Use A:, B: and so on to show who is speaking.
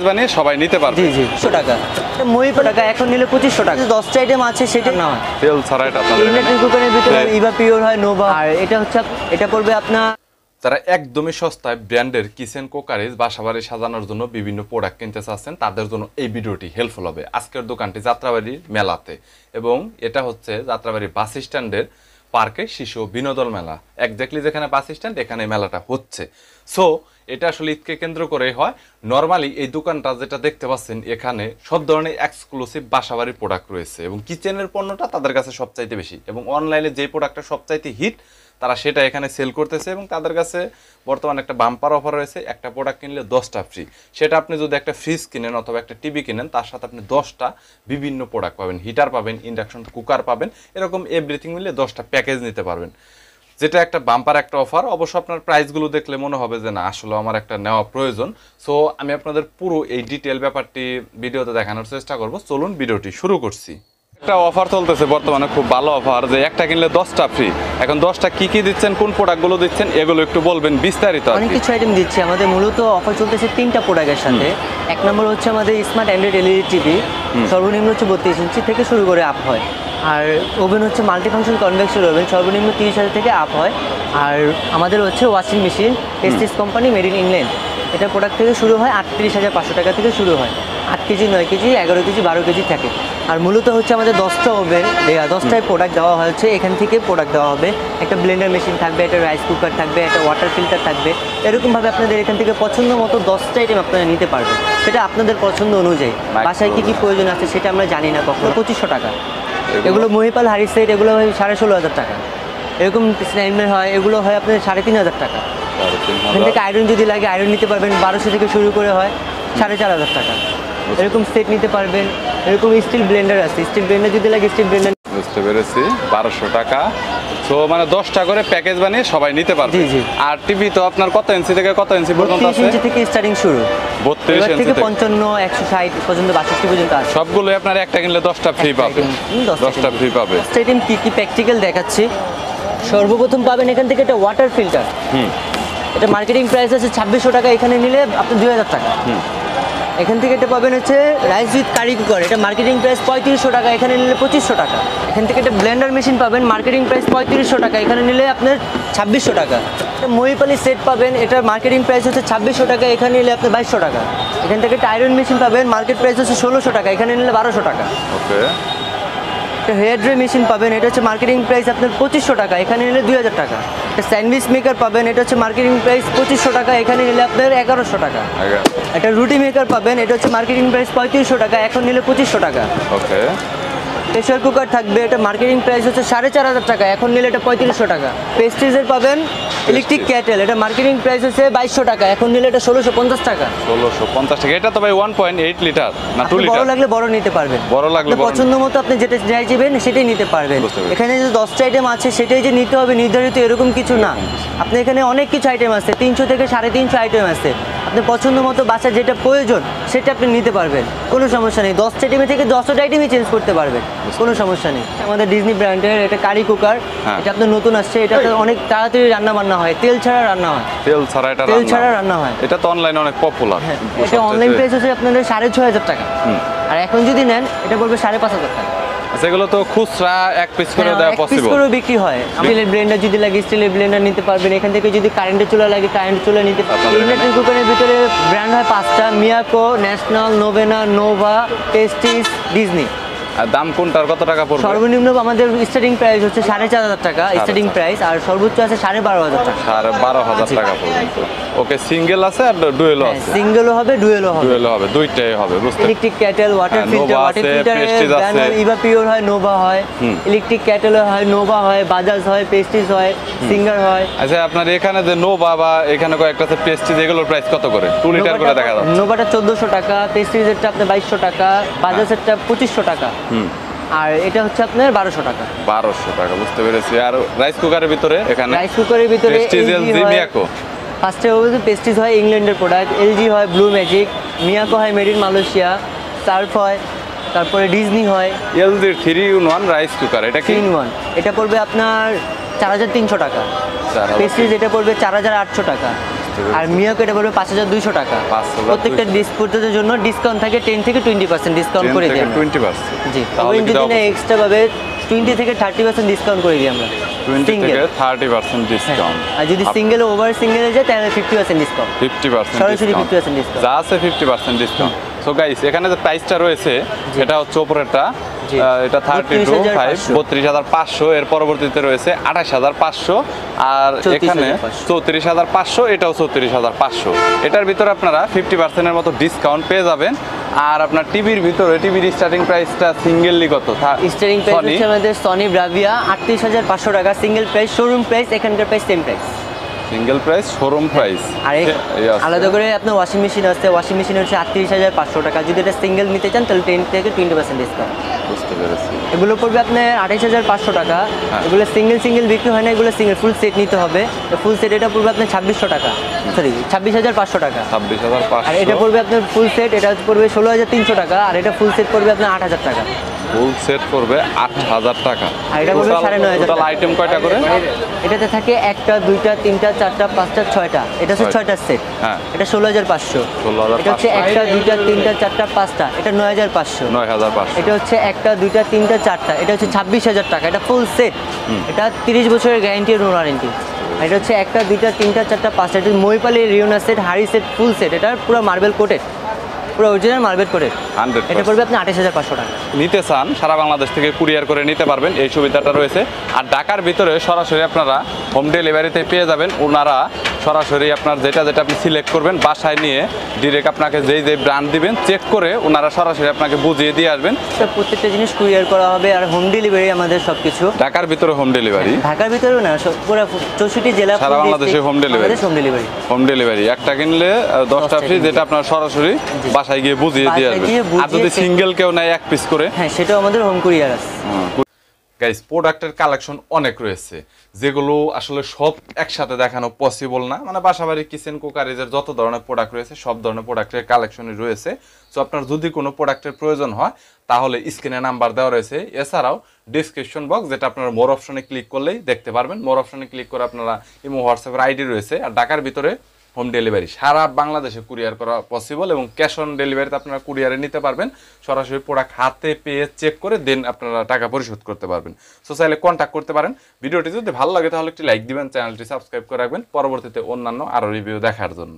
A: বানিয়ে সবাই নিতে পারবে।
B: জি জি 100 টাকা মহিপা টাকা এখন নিলে 2500 টাকা 10টা আইটেম আছে সেটা না হয়
A: তেল ছাড়া এটা আপনাদের
B: ইলেকট্রিক কুকারের ভিতরে ইভা পিওর হয় নোভা আর এটা হচ্ছে এটা পড়বে আপনার
A: যারা একদমই সস্তায় ব্র্যান্ডের কিচেন কুকারিজ বাসাবাড়ি সাজানোর জন্য বিভিন্ন প্রোডাক্ট কিনতে চাচ্ছেন তাদের জন্য এই ভিডিওটি হেল্পফুল হবে। আজকের দোকানটি যাত্রাবাড়ির মেলাতে এবং এটা হচ্ছে যাত্রাবাড়ি বাস স্ট্যান্ডের পার্কে শিশু বিনোদন মেলা, একজাক্টলি যেখানে বাস স্ট্যান্ড এখানে মেলাটা হচ্ছে। সো এটা আসলে ঈদকে কেন্দ্র করে হয়। নর্মালি এই দোকানটা যেটা দেখতে পাচ্ছেন এখানে সব ধরনের এক্সক্লুসিভ বাসাবাড়ির প্রোডাক্ট রয়েছে এবং কিচেনের পণ্যটা তাদের কাছে সবচাইতে বেশি এবং অনলাইনে যে প্রোডাক্টটা সবচাইতে হিট তারা সেটা এখানে সেল করতেছে এবং তাদের কাছে বর্তমানে একটা বাম্পার অফার রয়েছে, একটা প্রোডাক্ট কিনলে 10টা ফ্রি। সেটা আপনি যদি একটা ফ্রিজ কিনেন অথবা একটা টিভি কিনেন তার সাথে আপনি 10টা বিভিন্ন প্রোডাক্ট পাবেন, হিটার পাবেন, ইন্ডাকশন কুকার পাবেন, এরকম এভরিথিং মিলে 10টা প্যাকেজ নিতে পারবেন, যেটা একটা বাম্পার একটা অফার। অবশ্য আপনার প্রাইসগুলো দেখলে মনে হবে যে না আসলে আমার একটা নেওয়া প্রয়োজন। সো আমি আপনাদের পুরো এই ডিটেল ব্যাপারটি ভিডিওতে দেখানোর চেষ্টা করব। চলুন ভিডিওটি শুরু করছি। একটা অফার চলতেছে বর্তমানে, খুব ভালো অফার, যে একটা কিনলে 10টা ফ্রি। এখন 10টা কি কি দিচ্ছেন, কোন প্রোডাক্টগুলো দিচ্ছেন এগুলো একটু বলবেন বিস্তারিত।
B: অনেক কিছু আইটেম দিচ্ছি। আমাদের মূলত অফার চলতেছে 3টা প্রোডাক্টের সাথে। এক নম্বর হচ্ছে আমাদের স্মার্ট অ্যান্ড্রয়েড এলইডি টিভি, সর্বনিম্ন হচ্ছে 32 ইঞ্চি থেকে শুরু করে আপ হয়। আর ওভেন হচ্ছে মাল্টিফাংশন কনভেকশন ওভেন, সর্বনিম্ন 30,000 থেকে আপ হয়। আর আমাদের হচ্ছে ওয়াশিং মেশিন এসটিস কোম্পানি মেড ইন ইংল্যান্ড, এটা প্রোডাক্ট থেকে শুরু হয় 38,500 টাকা থেকে শুরু হয়। 8 কেজি, 9 কেজি, 11 কেজি, 12 কেজি থাকে। আর মূলত হচ্ছে আমাদের 10টা ওভেন, 10টায় প্রোডাক্ট দেওয়া হয়েছে। এখান থেকে প্রোডাক্ট দেওয়া হবে, একটা ব্লেন্ডার মেশিন থাকবে, একটা রাইস কুকার থাকবে, একটা ওয়াটার ফিল্টার থাকবে। এরকমভাবে আপনাদের এখান থেকে পছন্দ মতো 10টা আইটেম আপনারা নিতে পারবেন, সেটা আপনাদের পছন্দ অনুযায়ী। বাসায় কী কী প্রয়োজন আছে সেটা আমরা জানি না কখনো। 2500 টাকা এগুলো মহিপাল হাড়ি সেট, এগুলো হয় 16,500 টাকা। এরকম স্নাইমের হয়, এগুলো হয় আপনার 3,500 টাকা। এখান থেকে আয়রন যদি লাগে আয়রন নিতে পারবেন, 1200 থেকে শুরু করে হয় 4,500 টাকা। এরকম সেট নিতে পারবেন। এরকম স্টিল ব্লেন্ডার আছে, স্টিল ব্লেন্ডার যদি লাগে স্টিল ব্লেন্ডার।
A: বুঝতে পেরেছি, 1200 টাকা। সো মানে 10টা করে প্যাকেজ বানিয়ে সবাই নিতে পারবে।
B: জি জি।
A: আর টিভি তো আপনার কত ইঞ্চি থেকে কত ইঞ্চি পর্যন্ত আছে?
B: 32 ইঞ্চি থেকে স্টার্টিং শুরু,
A: 32 ইঞ্চি
B: থেকে 55, 160 পর্যন্ত, 62 পর্যন্ত আছে।
A: সবগুলো আপনার একটা কিনলে 10টা ফ্রি পাবে। 10টা ফ্রি পাবে।
B: আইটেম কি কি প্র্যাকটিক্যাল দেখাচ্ছি। সর্বপ্রথম পাবেন এখান থেকে একটা ওয়াটার ফিল্টার। এটা মার্কেটিং প্রাইস আছে 2600 টাকা, এখানে নিলে আপনি 2000 টাকা। এখান থেকে এটা পাবেন হচ্ছে রাইস উইথ কারি কুকার, এটা মার্কেটিং প্রাইস 3500 টাকা, এখানে নিলে 2500 টাকা। এখান থেকে একটা ব্লেন্ডার মেশিন পাবেন, মার্কেটিং প্রাইস 3500 টাকা, এখানে নিলে আপনার 2600 টাকা। একটা মহিপালি সেট পাবেন, এটার মার্কেটিং প্রাইস হচ্ছে 2600 টাকা, এখানে নিলে আপনার 2200 টাকা। এখান থেকে একটা আয়রন মেশিন পাবেন, মার্কেট প্রাইস হচ্ছে 1600 টাকা, এখানে নিলে 1200 টাকা।
A: ওকে।
B: একটা হেয়ার ড্রাই মেশিন পাবেন, এটা হচ্ছে মার্কেটিং প্রাইস আপনার 2500 টাকা, এখানে নিলে 2000 টাকা। একটা স্যান্ডউইচ মেকার পাবেন, এটা হচ্ছে মার্কেটিং প্রাইস 2500 টাকা, এখানে নিলে আপনার 1100 টাকা। একটা রুটি মেকার পাবেন, এটা হচ্ছে মার্কেটিং প্রাইস 3500 টাকা, এখন নিলে 2500 টাকা।
A: ওকে।
B: প্রেসার কুকার থাকবে, এটা মার্কেটিং প্রাইস হচ্ছে 4500 টাকা, এখন নিলে এটা 3500 টাকা। পেস্ট্রিজের পাবেন ইলেকট্রিক ক্যাটেল, এটা মার্কেটিং প্রাইস হচ্ছে 2200 টাকা, এখন নিলে এটা 1650 টাকা।
A: 1650 টাকা। এটা তো ভাই 1.8 লিটার না 2 লিটার?
B: বড় লাগলে বড় নিতে পারবেন,
A: বড় লাগলে
B: পছন্দ মতো আপনি যেটা চাইবেন সেটাই নিতে পারবেন। এখানে যে 10টা আইটেম আছে সেটাই যে নিতে হবে নির্ধারিত এরকম কিছু না। আপনি এখানে অনেক কিছু আইটেম আছে, 300 থেকে 350 আইটেম আছে। আপনি পছন্দ মতো বাসায় যেটা প্রয়োজন সেটা আপনি নিতে পারবেন, কোনো সমস্যা নেই। 10টা আইটেমে থেকে 10টা আইটেমই চেঞ্জ করতে পারবেন, কোনো সমস্যা নেই। আমাদের ডিজনি ব্র্যান্ডের এটা কারি কুকার, এটা আপনার নতুন আসছে। এটা অনেক তাড়াতাড়ি রান্না বান্না হয়, তেল ছাড়া রান্না হয়।
A: তেল ছাড়া এটা
B: তেল ছাড়া রান্না হয়।
A: এটা তো অনলাইনে অনেক পপুলার।
B: এটা অনলাইন প্রাইস হচ্ছে আপনাদের 6500 টাকা, আর এখন যদি নেন এটা পড়বে 5500 টাকা।
A: সেগুলো তো খুচরা এক পিস করে দেওয়া পসিবল,
B: এক পিস করে বিক্রি হয়। স্টিলের ব্লেন্ডার যদি লাগে স্টিলের ব্লেন্ডার নিতে পারবেন। এখান থেকে যদি কারেন্টের চুলা লাগে কারেন্ট চুলা নিতে পারবেন। ইলেকট্রিক কুকারের ভিতরে ব্র্যান্ড হয় 5টা, মিয়াকো, ন্যাশনাল, নোভেনা, নোভা, টেস্টিস, ডিজনি।
A: আর দাম কোনটার কত টাকা পড়বে?
B: সর্বনিম্ন আমাদের স্টার্টিং প্রাইস হচ্ছে 4500 টাকা স্টার্টিং প্রাইস, আর সর্বোচ্চ আছে 12500 টাকা।
A: 12500 টাকা পর্যন্ত। ওকে, সিঙ্গেল আছে আর ডুয়েলও আছে?
B: সিঙ্গেলও হবে, ডুয়েলও হবে।
A: ডুয়েলও হবে, দুইটাই হবে। বুঝতে।
B: Electric kettle, water filter, water ফিল্টারের ব্র্যান্ড হয় ইভা পিওর হয়, নোভা হয়। ইলেকট্রিক ক্যাটেল হয়, নোভা হয়, বাজাজ হয়, পেস্টিজ হয়, সিঙ্গার হয়।
A: আচ্ছা, আপনার এখানে যে নোভা বা এখানে কয়েকটা আছে পেস্টিজ, এগুলোর প্রাইস কত করে? 2 লিটার করে দেখা যাচ্ছে।
B: নোভাটা 1400 টাকা, পেস্টিজেরটা আপনার 2200 টাকা, বাজাজেরটা 2500 টাকা। আর এটা হচ্ছে আপনার 1200 টাকা।
A: 1200 টাকা, বুঝতে পেরেছি। আর রাইস কুকারের ভিতরে এখানে
B: রাইস কুকারের ভিতরে ফার্স্টে হবে পেস্টিজ হয় ইংল্যান্ডের প্রোডাক্ট, এলজি হয়, ব্লু ম্যাজিক, মিয়াকো হয় মেড ইন মালয়েশিয়া, সার্ফ হয়, তারপরে ডিজনি হয়।
A: এলজি 3-in-1 রাইস কুকার, এটা কি?
B: 3-in-1, এটা পড়বে আপনার 4300 টাকা। পেস্টিজ এটা পড়বে 4800 টাকা। আর মিয়াকো এটা পড়বে 5200 টাকা।
A: 5200
B: প্রত্যেকটা ডিসপ্লের জন্য ডিসকাউন্ট থাকে 10 থেকে 20% ডিসকাউন্ট করে দিই আমরা।
A: 20%।
B: জি,
A: তাহলে
B: তবে যদি না এক্সট্রা ভাবে 20 থেকে 30% ডিসকাউন্ট করে দিই আমরা।
A: 20 থেকে 30% ডিসকাউন্ট।
B: আর যদি সিঙ্গেল ওভার সিঙ্গেলে যায় তাহলে 50% ডিসকাউন্ট।
A: 50%
B: সরাসরি
A: ডিসকাউন্ট।
B: 50% ডিসকাউন্ট।
A: যা আছে 50% ডিসকাউন্ট। সো গাইস এখানে যে প্রাইসটা রয়েছে এটা হচ্ছে উপরেরটা,
B: জি।
A: এটা 32
B: 32,500
A: 32,500, এর পরবর্তীতে রয়েছে 28,500, আর এখানে 34,500, এটাও 34,500। এটার ভিতরে আপনারা 50% এর মতো ডিসকাউন্ট পেয়ে যাবেন। আর আপনার টিভির ভিতরে টিভির স্টার্টিং প্রাইসটা সিঙ্গেললি কত?
B: স্টারিং প্রাইস হচ্ছে আমাদের সনি ব্রাভিয়া 38,500 টাকা সিঙ্গেল প্রাইস, শোরুম প্রাইস, এখানকার price same price.
A: Single price, showroom price.
B: আর আলাদা করে আপনার ওয়াশিং মেশিন আছে, ওয়াশিং মেশিন হচ্ছে 38,500 টাকা। যদি এটা সিঙ্গেল নিতে চান তাহলে 10 থেকে 20% ডিসকাউন্ট।
A: বুঝতে পেরেছি।
B: এগুলো পড়বে আপনার 28,500 টাকা।
A: হ্যাঁ।
B: এগুলো সিঙ্গেল বিক্রি হয় না, এগুলো সিঙ্গেল ফুল সেট নিতে হবে। ফুল সেট এটা পড়বে আপনার 2600 টাকা, সরি 26,500 টাকা।
A: 26,500।
B: আর এটা পড়বে আপনার ফুল সেট, এটা পড়বে 16,300 টাকা। আর এটা ফুল সেট পড়বে আপনার 8,000 টাকা।
A: ফুল সেট পড়বে 8,000 টাকা।
B: আর এটা পড়বে 9,500
A: টোটাল
B: টাকা।
A: আইটেম কয়টা করে?
B: এটাতে থাকে 1টা 2টা 3টা 4টা 5টা 6টা, এটা হচ্ছে 6টার সেট।
A: হ্যাঁ।
B: এটা 16,500।
A: 16,500।
B: এটা হচ্ছে 1টা 2টা 3টা 4টা 5টা, এটা 9,500।
A: 9,500।
B: এটা হচ্ছে 1টা 2টা 3টা 4টা, এটা হচ্ছে 26,000 টাকা। এটা ফুল সেট, এটা 30 বছরের গ্যারান্টি আর ওয়ারেন্টি। এটা হচ্ছে 1টা 2টা 3টা 4টা 5টা, এটা মইপালি রিওনা সেট, হাড়ি সেট, ফুল সেট। এটা পুরো মার্বেল কোটেড, পুরো অরিজিনাল মার্বেল কোটেড।
A: 100%।
B: এটা পড়বে আপনি 28,500 টাকা।
A: নিতে চান সারা বাংলাদেশ থেকে কুরিয়ার করে নিতে পারবেন, এই সুবিধাটা রয়েছে। আর ঢাকার ভিতরে সরাসরি আপনারা হোম ডেলিভারিতে পেয়ে যাবেন। ওনারা সরাসরি আপনার যেটা আপনি সিলেক্ট করবেন বাসায় নিয়ে ডিরেক্ট আপনাকে যেই ব্র্যান্ড দিবেন চেক করে ওনারা সরাসরি আপনাকে বুঝিয়ে দিয়ে আসবেন।
B: তো প্রত্যেকটা জিনিস কুরিয়ার করা হবে। আর হোম ডেলিভারি আমাদের সব কিছু
A: ঢাকার ভিতরে হোম ডেলিভারি,
B: ঢাকার ভিতরেও না, পুরো 64 জেলা,
A: সারা বাংলাদেশে home delivery.
B: Home delivery,
A: home delivery একটা কিনলে 10টা ফ্রি, যেটা আপনার সরাসরি বাসায় গিয়ে বুঝিয়ে দিয়ে
B: বাসায়
A: আসবেন।
B: গিয়ে
A: আর
B: বুঝিয়ে
A: যদি
B: check-
A: সিঙ্গেল কেউ নেয় এক পিস করে,
B: হ্যাঁ সেটাও আমাদের হোম কুরিয়ার আছে।
A: গাইস প্রোডাক্টের কালেকশন অনেক রয়েছে, যেগুলো আসলে সব একসাথে দেখানো পসিবল না। মানে বাসাবাড়ি কিচেন কুকারিজের যত ধরনের প্রোডাক্ট রয়েছে সব ধরনের প্রোডাক্টের কালেকশনই রয়েছে। সো আপনার যদি কোনো প্রোডাক্টের প্রয়োজন হয় তাহলে স্ক্রিনে নাম্বার দেওয়া রয়েছে, এছাড়াও ডিসক্রিপশন বক্স, যেটা আপনারা মোর অপশনে ক্লিক করলেই দেখতে পারবেন। মোর অপশনে ক্লিক করে আপনারা ইমো হোয়াটসঅ্যাপের আইডি রয়েছে। আর ঢাকার ভিতরে হোম ডেলিভারি, সারা বাংলাদেশে কুরিয়ার করা পসিবল, এবং ক্যাশ অন ডেলিভারিতে আপনারা কুরিয়ারে নিতে পারবেন। সরাসরি প্রোডাক্ট হাতে পেয়ে চেক করে দেন আপনারা টাকা পরিশোধ করতে পারবেন। সো চাইলে কন্ট্যাক্ট করতে পারেন। ভিডিওটি যদি ভালো লাগে তাহলে একটি লাইক দিবেন, চ্যানেলটি সাবস্ক্রাইব করে রাখবেন পরবর্তীতে অন্যান্য আরও রিভিউ দেখার জন্য।